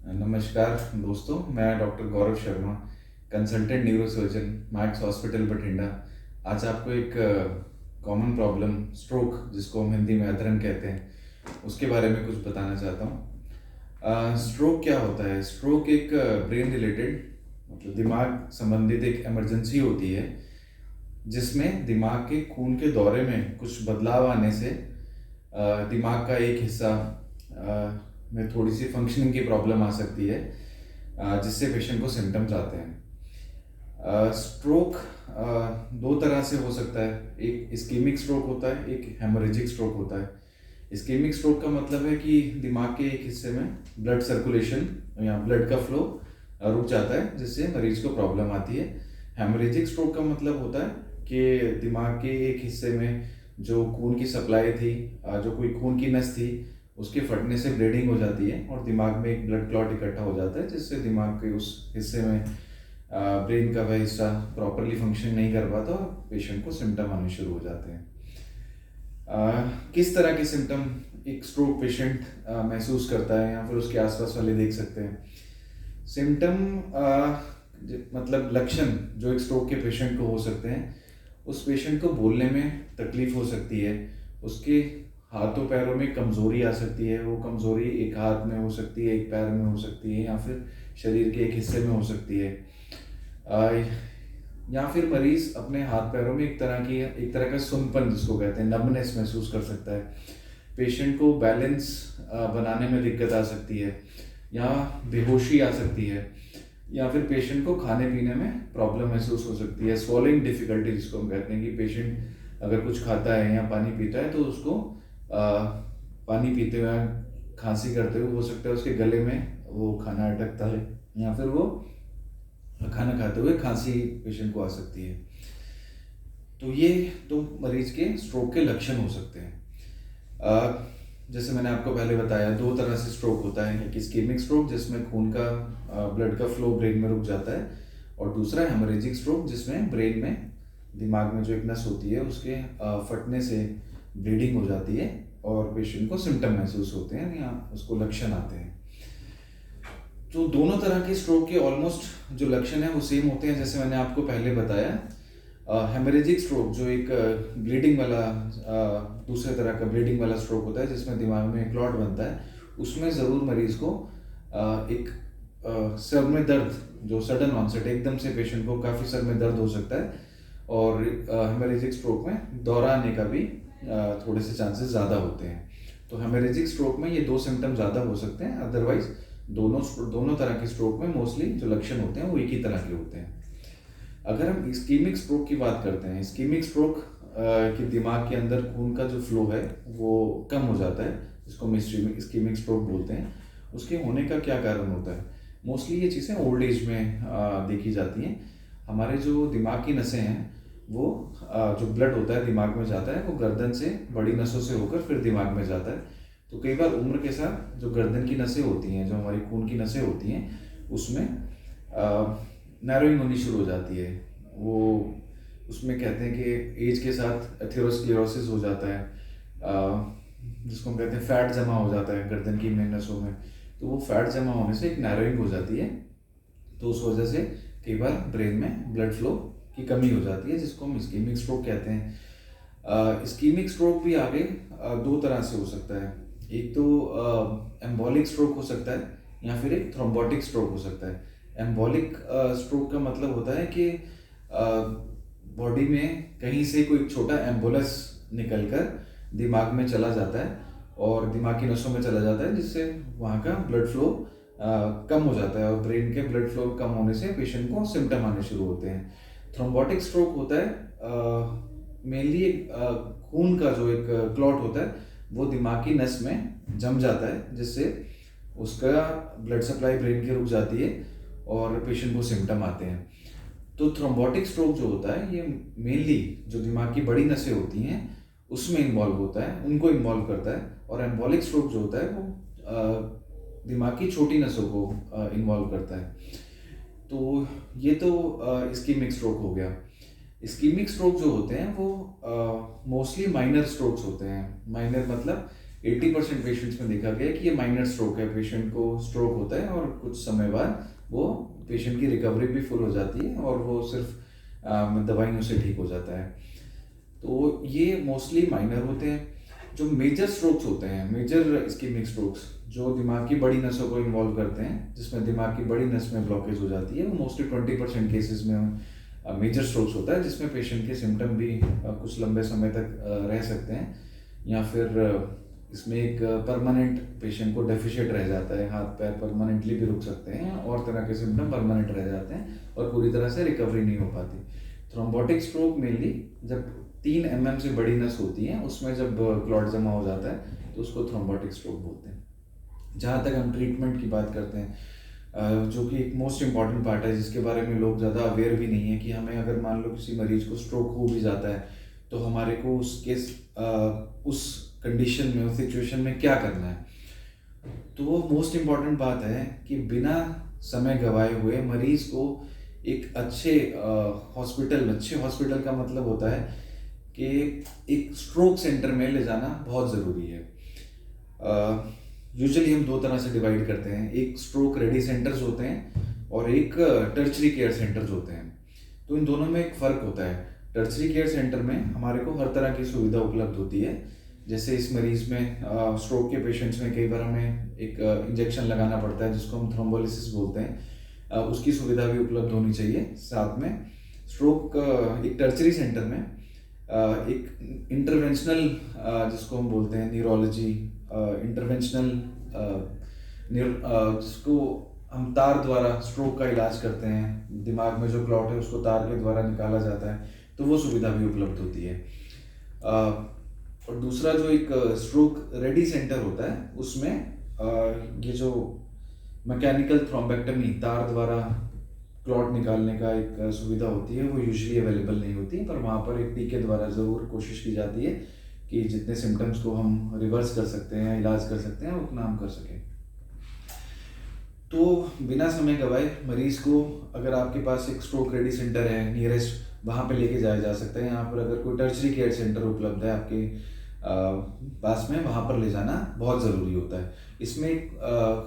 नमस्कार दोस्तों, मैं doctor Gaurav Sharma, consultant neurosurgeon, Max hospital Bathinda. आज आपको एक कॉमन प्रॉब्लम स्ट्रोक, जिसको हम हिंदी में अधरन कहते हैं, उसके बारे में कुछ बताना चाहता हूँ। स्ट्रोक क्या होता है? स्ट्रोक एक ब्रेन रिलेटेड, मतलब दिमाग संबंधित एक इमरजेंसी होती है, जिसमें दिमाग के खून के दौरे में कुछ बदलाव आने से दिमाग का एक हिस्सा में थोड़ी सी फंक्शनिंग की प्रॉब्लम आ सकती है, जिससे पेशेंट को सिम्टम्स आते हैं। स्ट्रोक दो तरह से हो सकता है। एक इस्कीमिक स्ट्रोक होता है, एक हेमोरेजिक स्ट्रोक होता है। इस्कीमिक स्ट्रोक का मतलब है कि दिमाग के एक हिस्से में ब्लड सर्कुलेशन या ब्लड का फ्लो रुक जाता है, जिससे मरीज को प्रॉब्लम आती है। हेमोरेजिक स्ट्रोक का मतलब होता है कि दिमाग के एक हिस्से में जो खून की सप्लाई थी, जो कोई खून की नस थी, उसके फटने से ब्लीडिंग हो जाती है और दिमाग में एक ब्लड क्लॉट इकट्ठा हो जाता है, जिससे दिमाग के उस हिस्से में ब्रेन का वह हिस्सा प्रॉपरली फंक्शन नहीं कर पाता और पेशेंट को सिम्टम आने शुरू हो जाते हैं। किस तरह के सिम्टम एक स्ट्रोक पेशेंट महसूस करता है या फिर उसके आसपास वाले देख सकते हैं? सिम्टम मतलब लक्षण जो एक स्ट्रोक के पेशेंट को हो सकते हैं, उस पेशेंट को बोलने में तकलीफ हो सकती है, उसके हाथों पैरों में कमज़ोरी आ सकती है। वो कमज़ोरी एक हाथ में हो सकती है, एक पैर में हो सकती है, या फिर शरीर के एक हिस्से में हो सकती है। या फिर मरीज़ अपने हाथ पैरों में एक तरह का सुनपन, जिसको कहते हैं, नमनेस महसूस कर सकता है। पेशेंट को बैलेंस बनाने में दिक्कत आ सकती है, या बेहोशी आ सकती है, या फिर पेशेंट को खाने पीने में प्रॉब्लम महसूस हो सकती है। स्वॉलोइंग डिफ़िकल्टी, जिसको हम कहते हैं कि पेशेंट अगर कुछ खाता है या पानी पीता है तो उसको पानी पीते हुए, खांसी करते हुए, हो सकता है उसके गले में वो खाना अटकता है, या फिर वो खाना खाते हुए खांसी पेशेंट को आ सकती है। तो ये तो मरीज के स्ट्रोक के लक्षण हो सकते हैं। जैसे मैंने आपको पहले बताया, दो तरह से स्ट्रोक होता है। एक इस्कीमिक स्ट्रोक, जिसमें खून का ब्लड का फ्लो ब्रेन में रुक जाता है, और दूसरा हेमोरेजिक स्ट्रोक, जिसमें ब्रेन में, दिमाग में जो एक नस होती है, उसके फटने से ब्लीडिंग हो जाती है और पेशेंट को सिम्टम महसूस होते हैं या उसको लक्षण आते हैं। तो दोनों तरह के स्ट्रोक के ऑलमोस्ट जो लक्षण है वो सेम होते हैं, जैसे मैंने आपको पहले बताया। हेमोरेजिक स्ट्रोक जो एक ब्लीडिंग वाला, दूसरे तरह का ब्लीडिंग वाला स्ट्रोक होता है, जिसमें दिमाग में क्लॉट बनता है, उसमें ज़रूर मरीज को एक सर में दर्द, जो सडन ऑनसेट, एकदम से पेशेंट को काफ़ी सर में दर्द हो सकता है, और हेमोरेजिक स्ट्रोक में दौरा आने का भी थोड़े से चांसेस ज़्यादा होते हैं। तो हेमोरेजिक स्ट्रोक में ये दो सिम्टम ज़्यादा हो सकते हैं, अदरवाइज दोनों तरह के स्ट्रोक में मोस्टली जो लक्षण होते हैं वो एक ही तरह के होते हैं। अगर हम इस्कीमिक स्ट्रोक की बात करते हैं, इस्कीमिक स्ट्रोक कि दिमाग के अंदर खून का जो फ्लो है वो कम हो जाता है, जिसको हम इस्कीमिक स्ट्रोक बोलते हैं। उसके होने का क्या कारण होता है? मोस्टली ये चीज़ें ओल्ड एज में देखी जाती हैं। हमारे जो दिमाग की नसें हैं, वो जो ब्लड होता है दिमाग में जाता है, वो गर्दन से, बड़ी नसों से होकर फिर दिमाग में जाता है। तो कई बार उम्र के साथ जो गर्दन की नसें होती हैं, जो हमारी खून की नसें होती हैं, उसमें नैरोइंग होनी शुरू हो जाती है। वो उसमें कहते हैं कि एज के साथ एथेरोस्क्लेरोसिस हो जाता है, जिसको हम कहते हैं फैट जमा हो जाता है गर्दन की मेन नसों में। तो वो फैट जमा होने से एक नैरोइंग हो जाती है, तो उस वजह से कई बार ब्रेन में ब्लड फ्लो की कमी हो जाती है, जिसको हम इस्कीमिक स्ट्रोक कहते हैं। इस्कीमिक स्ट्रोक भी आगे दो तरह से हो सकता है। एक तो एम्बोलिक स्ट्रोक हो सकता है, या फिर एक थ्रोम्बोटिक स्ट्रोक हो सकता है। एम्बोलिक स्ट्रोक का मतलब होता है कि बॉडी में कहीं से कोई छोटा एम्बुलस निकलकर दिमाग में चला जाता है और दिमाग की नसों में चला जाता है, जिससे वहाँ का ब्लड फ्लो कम हो जाता है, और ब्रेन के ब्लड फ्लो कम होने से पेशेंट को सिम्टम आने शुरू होते हैं। थ्रोम्बोटिक स्ट्रोक होता है मेनली खून का जो एक क्लॉट होता है, वो दिमाग की नस में जम जाता है, जिससे उसका ब्लड सप्लाई ब्रेन की रुक जाती है और पेशेंट को सिम्टम आते हैं। तो थ्रोम्बोटिक स्ट्रोक जो होता है, ये मेनली जो दिमाग की बड़ी नसें होती हैं उसमें इन्वॉल्व होता है, उनको इन्वॉल्व करता है, और एम्बोलिक स्ट्रोक जो होता है वो दिमाग की छोटी नसों को इन्वॉल्व करता है। तो ये तो इस्कीमिक स्ट्रोक हो गया। इस्कीमिक स्ट्रोक जो होते हैं वो मोस्टली माइनर स्ट्रोक्स होते हैं। माइनर मतलब 80% पेशेंट्स में देखा गया कि ये माइनर स्ट्रोक है, पेशेंट को स्ट्रोक होता है और कुछ समय बाद वो पेशेंट की रिकवरी भी फुल हो जाती है और वो सिर्फ दवाइयों से ठीक हो जाता है। तो ये मोस्टली माइनर होते हैं। जो मेजर स्ट्रोक्स होते हैं, मेजर इस्केमिक स्ट्रोक्स, जो दिमाग की बड़ी नसों को इन्वॉल्व करते हैं, जिसमें दिमाग की बड़ी नस में ब्लॉकेज हो जाती है, वो मोस्टली 20% केसेस में मेजर स्ट्रोक्स होता है, जिसमें पेशेंट के सिम्टम भी कुछ लंबे समय तक रह सकते हैं, या फिर इसमें एक परमानेंट पेशेंट को डेफिशिएट रह जाता है, हाथ पैर परमानेंटली भी रुक सकते हैं और तरह के सिम्टम परमानेंट रह जाते हैं और पूरी तरह से रिकवरी नहीं हो पाती। थ्रोम्बोटिक स्ट्रोक मेनली जब 3 mm से बड़ी नस होती है, उसमें जब क्लॉट जमा हो जाता है तो उसको थ्रोम्बोटिक स्ट्रोक बोलते हैं। जहाँ तक हम ट्रीटमेंट की बात करते हैं, जो कि एक मोस्ट इम्पॉर्टेंट पार्ट है, जिसके बारे में लोग ज़्यादा अवेयर भी नहीं है कि हमें अगर मान लो किसी मरीज को स्ट्रोक हो भी जाता है तो हमारे को उस कंडीशन में, उस सिचुएशन में क्या करना है। तो वो मोस्ट इम्पॉर्टेंट बात है कि बिना समय गंवाए हुए मरीज को एक अच्छे हॉस्पिटल का मतलब होता है कि एक स्ट्रोक सेंटर में ले जाना बहुत ज़रूरी है। यूजुअली हम 2 तरह से डिवाइड करते हैं, एक स्ट्रोक रेडी सेंटर्स होते हैं और एक टर्शरी केयर सेंटर्स होते हैं। तो इन दोनों में एक फ़र्क होता है। टर्शरी केयर सेंटर में हमारे को हर तरह की सुविधा उपलब्ध होती है। जैसे इस मरीज़ में स्ट्रोक के पेशेंट्स में कई बार हमें एक इंजेक्शन लगाना पड़ता है, जिसको हम थ्रोम्बोलिसिस बोलते हैं, उसकी सुविधा भी उपलब्ध होनी चाहिए। साथ में स्ट्रोक एक टर्शरी सेंटर में एक इंटरवेंशनल, जिसको हम बोलते हैं न्यूरोलॉजी इंटरवेंशनल, जिसको हम तार द्वारा स्ट्रोक का इलाज करते हैं, दिमाग में जो क्लॉट है उसको तार के द्वारा निकाला जाता है, तो वो सुविधा भी उपलब्ध होती है। और दूसरा जो एक स्ट्रोक रेडी सेंटर होता है, उसमें ये जो मैकेनिकल थ्रोम्बेक्टमी, तार द्वारा क्लॉट निकालने का एक सुविधा होती है, वो यूजुअली अवेलेबल नहीं होती, पर वहाँ पर एक टीके द्वारा ज़रूर कोशिश की जाती है कि जितने सिम्टम्स को हम रिवर्स कर सकते हैं, इलाज कर सकते हैं, उतना हम कर सकें। तो बिना समय गंवाए मरीज़ को, अगर आपके पास एक स्ट्रोक रेडी सेंटर है नियरेस्ट, वहाँ पे लेके जाया जा सकता है। यहाँ पर अगर कोई टर्शरी केयर सेंटर उपलब्ध है आपके पास में, वहाँ पर ले जाना बहुत ज़रूरी होता है। इसमें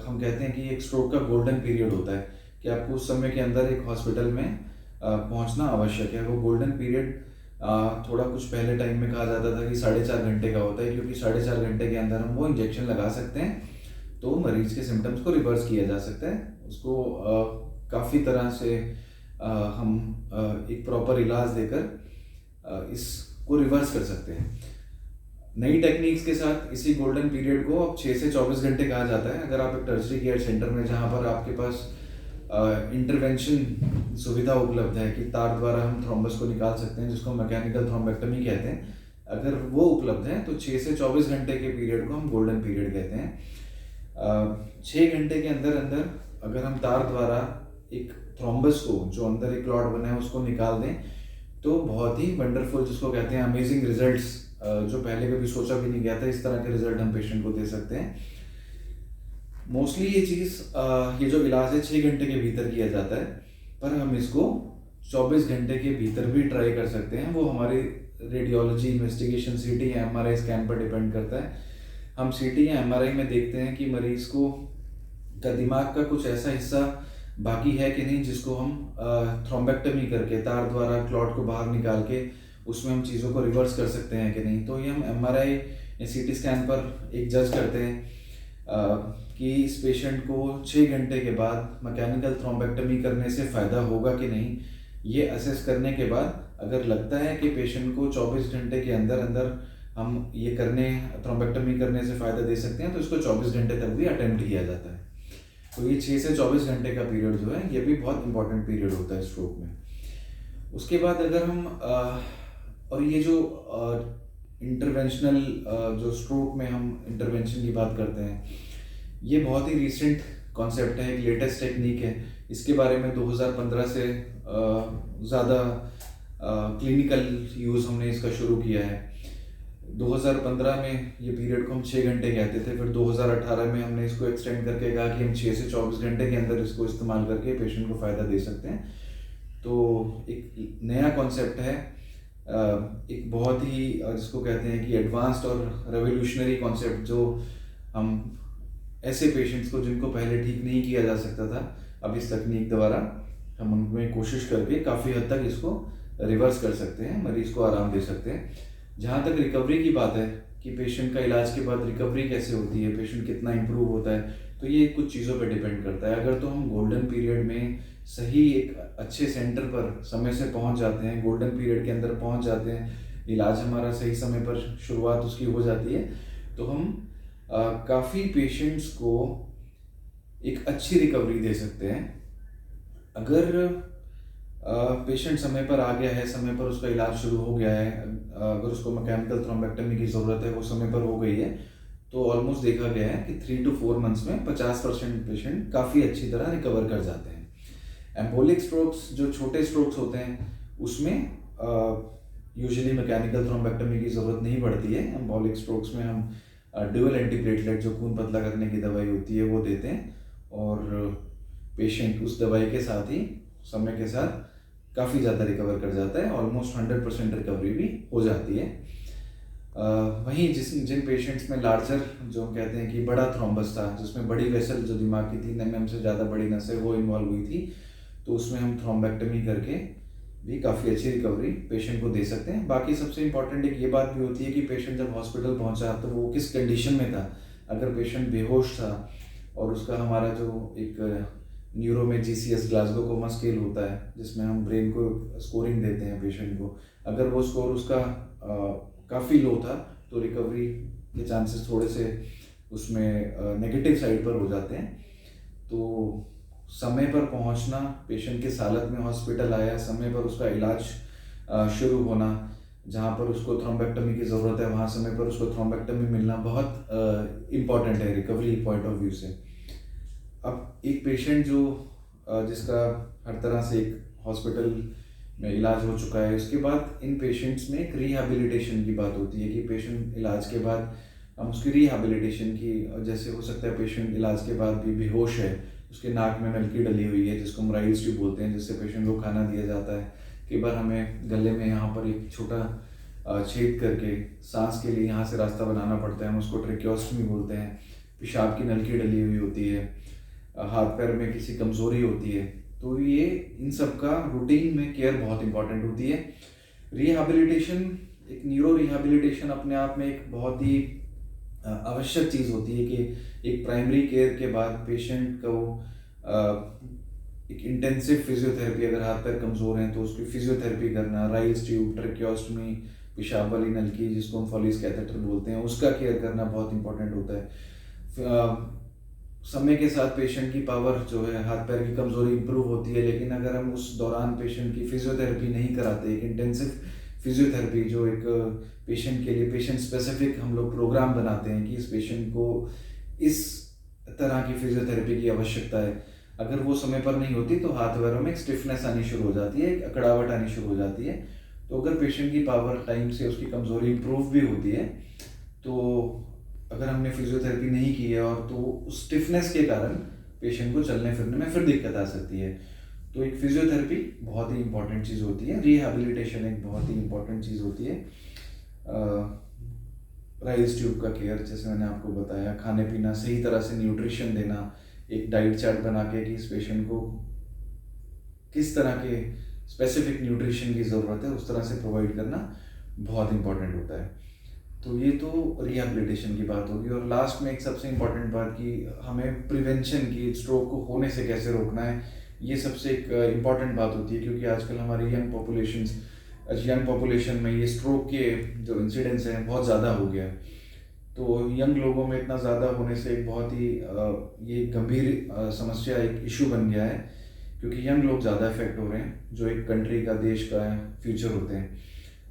हम कहते हैं कि एक स्ट्रोक का गोल्डन पीरियड होता है कि आपको उस समय के अंदर एक हॉस्पिटल में पहुँचना आवश्यक है। वो गोल्डन पीरियड थोड़ा कुछ पहले टाइम में कहा जाता था कि 4.5 घंटे का होता है, क्योंकि 4.5 घंटे के अंदर हम वो इंजेक्शन लगा सकते हैं तो मरीज के सिम्टम्स को रिवर्स किया जा सकता है। उसको काफ़ी तरह से हम एक प्रॉपर इलाज देकर इसको रिवर्स कर सकते हैं। नई टेक्निक्स के साथ इसी गोल्डन पीरियड को अब 6 से 24 घंटे कहा जाता है। अगर आप एक टर्शरी केयर सेंटर में, जहाँ पर आपके पास इंटरवेंशन सुविधा उपलब्ध है कि तार द्वारा हम थ्रोम्बस को निकाल सकते हैं, जिसको मैकेनिकल थ्रोम्बेक्टमी कहते हैं, अगर वो उपलब्ध है तो 6 से 24 घंटे के पीरियड को हम गोल्डन पीरियड कहते हैं। 6 घंटे के अंदर अंदर अगर हम तार द्वारा एक थ्रोम्बस को, जो अंदर एक क्लॉट बना है, उसको निकाल दें तो बहुत ही वंडरफुल, जिसको कहते हैं अमेजिंग रिजल्ट्स, जो पहले कभी सोचा भी नहीं गया था, इस तरह के रिजल्ट हम पेशेंट को दे सकते हैं। मोस्टली ये चीज़, ये जो इलाज है 6 घंटे के भीतर किया जाता है, पर हम इसको 24 घंटे के भीतर भी ट्राई कर सकते हैं। वो हमारी रेडियोलॉजी इन्वेस्टिगेशन, सीटी या एमआरआई स्कैन पर डिपेंड करता है। हम सीटी या एमआरआई में देखते हैं कि मरीज को का दिमाग का कुछ ऐसा हिस्सा बाकी है कि नहीं, जिसको हम थ्रोम्बेक्टमी करके, तार द्वारा क्लॉट को बाहर निकाल के उसमें हम चीज़ों को रिवर्स कर सकते हैं कि नहीं। तो ये हम एमआरआई या सीटी स्कैन पर एक जज करते हैं कि इस पेशेंट को 6 घंटे के बाद मैकेनिकल थ्रोम्बेक्टमी करने से फ़ायदा होगा कि नहीं। ये असेस करने के बाद अगर लगता है कि पेशेंट को 24 घंटे के अंदर अंदर हम ये थ्रोम्बेक्टमी करने से फ़ायदा दे सकते हैं, तो इसको 24 घंटे तक भी अटेम्प्ट किया जाता है। तो ये 6 से 24 घंटे का पीरियड जो है, ये भी बहुत इंपॉर्टेंट पीरियड होता है स्ट्रोक में। उसके बाद अगर हम और ये जो इंटरवेंशनल, जो स्ट्रोक में हम इंटरवेंशन की बात करते हैं, ये बहुत ही रिसेंट कॉन्सेप्ट है, एक लेटेस्ट टेक्निक है। इसके बारे में 2015 से ज़्यादा क्लिनिकल यूज़ हमने इसका शुरू किया है। 2015 में ये पीरियड को हम 6 घंटे कहते थे, फिर 2018 में हमने इसको एक्सटेंड करके कहा कि हम 6 से 24 घंटे के अंदर इसको इस्तेमाल करके पेशेंट को फ़ायदा दे सकते हैं। तो एक नया कॉन्सेप्ट है एक बहुत ही जिसको कहते हैं कि एडवांस्ड और रेवोल्यूशनरी कॉन्सेप्ट, जो हम ऐसे पेशेंट्स को जिनको पहले ठीक नहीं किया जा सकता था, अब इस तकनीक द्वारा हम उनमें कोशिश करके काफ़ी हद तक इसको रिवर्स कर सकते हैं, मरीज़ को आराम दे सकते हैं। जहाँ तक रिकवरी की बात है कि पेशेंट का इलाज के बाद रिकवरी कैसे होती है, पेशेंट कितना इम्प्रूव होता है, तो ये कुछ चीज़ों पे डिपेंड करता है। अगर तो हम गोल्डन पीरियड में सही एक अच्छे सेंटर पर समय से पहुंच जाते हैं, गोल्डन पीरियड के अंदर पहुंच जाते हैं, इलाज हमारा सही समय पर शुरुआत उसकी हो जाती है, तो हम काफ़ी पेशेंट्स को एक अच्छी रिकवरी दे सकते हैं। अगर पेशेंट समय पर आ गया है, समय पर उसका इलाज शुरू हो गया है, अगर उसको मैकेनिकल थ्रोम्बेक्टमी की ज़रूरत है, वो समय पर हो गई है, तो ऑलमोस्ट देखा गया है कि 3 to 4 मंथ्स में 50% पेशेंट काफ़ी अच्छी तरह रिकवर कर जाते हैं। एम्बोलिक स्ट्रोक्स, जो छोटे स्ट्रोक्स होते हैं, उसमें यूजुअली मैकेनिकल थ्रोम्बेक्टमी की ज़रूरत नहीं पड़ती है। एम्बोलिक स्ट्रोक्स में हम ड्यूअल एंटीप्लेटलेट, जो खून पतला करने की दवाई होती है, वो देते हैं, और पेशेंट उस दवाई के साथ ही समय के साथ काफ़ी ज़्यादा रिकवर कर जाता है, ऑलमोस्ट 100% रिकवरी भी हो जाती है। वहीं जिन पेशेंट्स में लार्जर, जो कहते हैं कि बड़ा थ्रोम्बस था, जिसमें बड़ी वेसल जो दिमाग की 3 mm से ज़्यादा बड़ी नसें वो इन्वॉल्व हुई थी, तो उसमें हम थ्रोम्बेक्टमी करके भी काफ़ी अच्छी रिकवरी पेशेंट को दे सकते हैं। बाकी सबसे इम्पॉर्टेंट एक ये बात भी होती है कि पेशेंट जब हॉस्पिटल पहुंचा तो वो किस कंडीशन में था। अगर पेशेंट बेहोश था और उसका हमारा जो एक न्यूरो में GCS, ग्लासगो कोमा स्केल होता है, जिसमें हम ब्रेन को स्कोरिंग देते हैं पेशेंट को, अगर वो स्कोर उसका काफ़ी लो था, तो रिकवरी के चांसेस थोड़े से उसमें नेगेटिव साइड पर हो जाते हैं। तो समय पर पहुंचना, पेशेंट किस हालत में हॉस्पिटल आया, समय पर उसका इलाज शुरू होना, जहां पर उसको थ्रोम्बेक्टमी की ज़रूरत है वहां समय पर उसको थ्रोम्बेक्टमी मिलना बहुत इम्पॉर्टेंट है रिकवरी पॉइंट ऑफ व्यू से। अब एक पेशेंट जो जिसका हर तरह से एक हॉस्पिटल में इलाज हो चुका है, उसके बाद इन पेशेंट्स में एक रिहैबिलिटेशन की बात होती है कि पेशेंट इलाज के बाद हम उसकी रिहैबिलिटेशन की, जैसे हो सकता है पेशेंट इलाज के बाद भी बेहोश है, उसके नाक में नलकी डली हुई है, जिसको हम राइल्स ट्यूब बोलते हैं, जिससे पेशेंट को खाना दिया जाता है। कई बार हमें गले में यहाँ पर एक छोटा छेद करके सांस के लिए यहाँ से रास्ता बनाना पड़ता है, हम उसको ट्रेकियोस्टमी बोलते हैं। पेशाब की नलकी डली हुई होती है, हाथ पैर में किसी कमज़ोरी होती है, तो ये इन सब का रूटीन में केयर बहुत इंपॉर्टेंट होती है। रिहैबिलिटेशन, एक न्यूरो रिहैबिलिटेशन अपने आप में एक बहुत ही आवश्यक चीज़ होती है कि एक प्राइमरी केयर के बाद पेशेंट को एक इंटेंसिव फिजियोथेरेपी, अगर हाथ पैर कमज़ोर हैं तो उसकी फिजियोथेरेपी करना, राइल्स ट्यूब, ट्रेकियोस्टमी, पेशाब वाली नलकी जिसको हम फॉलिस कैथेटर बोलते हैं, उसका केयर करना बहुत इंपॉर्टेंट होता है। समय के साथ पेशेंट की पावर जो है, हाथ पैर की कमज़ोरी इंप्रूव होती है, लेकिन अगर हम उस दौरान पेशेंट की फिजियोथेरेपी नहीं कराते, एक इंटेंसिव फिजियोथेरेपी जो एक पेशेंट के लिए पेशेंट स्पेसिफिक हम लोग प्रोग्राम बनाते हैं कि इस पेशेंट को इस तरह की फिजियोथेरेपी की आवश्यकता है, अगर वो समय पर नहीं होती तो हाथ पैरों में एक स्टिफनेस आनी शुरू हो जाती है, एक अकड़ावट आनी शुरू हो जाती है। तो अगर पेशेंट की पावर टाइम से, उसकी कमज़ोरी इंप्रूव भी होती है, तो अगर हमने फिजियोथेरेपी नहीं की है और तो स्टिफनेस के कारण पेशेंट को चलने फिरने में फिर दिक्कत आ सकती है। तो एक फिजियोथेरेपी बहुत ही इंपॉर्टेंट चीज़ होती है, रिहैबिलिटेशन एक बहुत ही इंपॉर्टेंट चीज़ होती है। राइल्स ट्यूब का केयर, जैसे मैंने आपको बताया, खाने पीना, सही तरह से न्यूट्रिशन देना, एक डाइट चार्ट बना के कि इस पेशेंट को किस तरह के स्पेसिफिक न्यूट्रिशन की ज़रूरत है उस तरह से प्रोवाइड करना बहुत इंपॉर्टेंट होता है। तो ये तो रिहैबिलिटेशन की बात होगी। और लास्ट में एक सबसे इम्पॉर्टेंट बात कि हमें प्रिवेंशन की, स्ट्रोक को होने से कैसे रोकना है, ये सबसे एक इम्पॉर्टेंट बात होती है, क्योंकि आजकल हमारी यंग पॉपुलेशन में ये स्ट्रोक के जो इंसिडेंट्स हैं बहुत ज़्यादा हो गया है। तो यंग लोगों में इतना ज़्यादा होने से एक बहुत ही ये गंभीर समस्या, एक इशू बन गया है, क्योंकि यंग लोग ज़्यादा इफेक्ट हो रहे हैं, जो एक कंट्री का, देश का फ्यूचर होते हैं।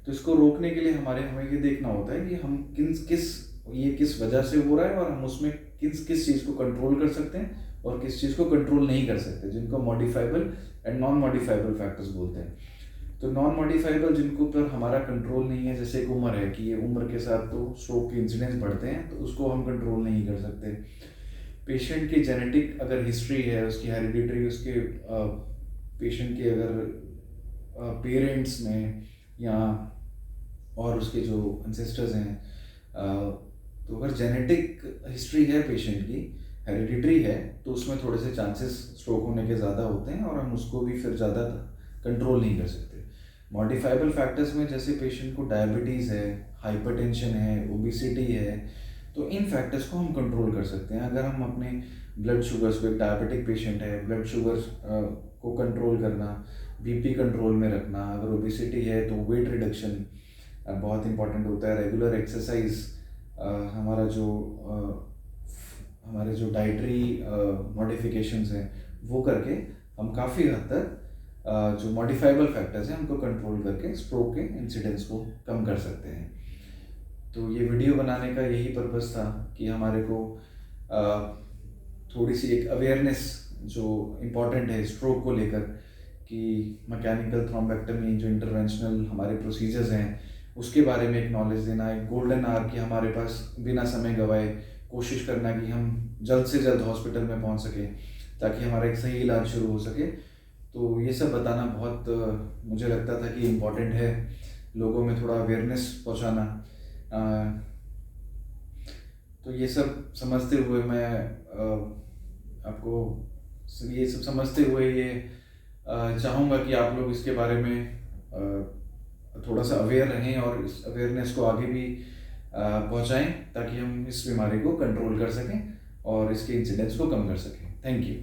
तो इसको रोकने के लिए हमें ये देखना होता है कि हम किस वजह से हो रहा है, और हम उसमें किस चीज़ को कंट्रोल कर सकते हैं और किस चीज़ को कंट्रोल नहीं कर सकते, जिनको modifiable and non modifiable factors बोलते हैं। तो नॉन मॉडिफाइबल जिनको पर हमारा कंट्रोल नहीं है, जैसे एक उम्र है कि ये उम्र के साथ तो स्ट्रोक के इंसिडेंस बढ़ते हैं, तो उसको हम कंट्रोल नहीं कर सकते। पेशेंट की जेनेटिक अगर हिस्ट्री है, उसकी हेरिडिटरी, उसके पेशेंट के अगर पेरेंट्स में या और उसके जो एंसेस्टर्स हैं, तो अगर जेनेटिक हिस्ट्री है पेशेंट की, हेरिडिटरी है, तो उसमें थोड़े से चांसेस स्ट्रोक होने के ज़्यादा होते हैं और हम उसको भी फिर ज़्यादा कंट्रोल नहीं कर सकते। मॉडिफाइबल फैक्टर्स में जैसे पेशेंट को डायबिटीज़ है, हाइपरटेंशन है, ओबिसिटी है, तो इन फैक्टर्स को हम कंट्रोल कर सकते हैं। अगर हम अपने ब्लड शुगर्स को, एक डायबिटिक पेशेंट है, ब्लड शुगर को कंट्रोल करना, बीपी कंट्रोल में रखना, अगर ओबिसिटी है तो वेट रिडक्शन बहुत इंपॉर्टेंट होता है। रेगुलर एक्सरसाइज, हमारा जो हमारे जो डाइटरी मॉडिफिकेशंस हैं वो करके हम काफ़ी हद तक जो मॉडिफाइबल फैक्टर्स हैं उनको कंट्रोल करके स्ट्रोक के इंसिडेंस को कम कर सकते हैं। तो ये वीडियो बनाने का यही पर्पस था कि हमारे को थोड़ी सी एक अवेयरनेस जो इम्पॉर्टेंट है स्ट्रोक को लेकर, कि मैकेनिकल थ्रोम्बेक्टमी जो इंटरवेंशनल हमारे प्रोसीजर्स हैं उसके बारे में एक नॉलेज देना, एक गोल्डन आवर कि हमारे पास बिना समय गवाए कोशिश करना कि हम जल्द से जल्द हॉस्पिटल में पहुंच सके ताकि हमारा एक सही इलाज शुरू हो सके। तो ये सब बताना बहुत मुझे लगता था कि इम्पॉर्टेंट है, लोगों में थोड़ा अवेयरनेस पहुंचाना। तो ये सब समझते हुए मैं आपको ये सब समझते हुए ये चाहूँगा कि आप लोग इसके बारे में थोड़ा सा अवेयर रहें और इस अवेयरनेस को आगे भी पहुंचाएं ताकि हम इस बीमारी को कंट्रोल कर सकें और इसके इंसिडेंट्स को कम कर सकें। Thank you.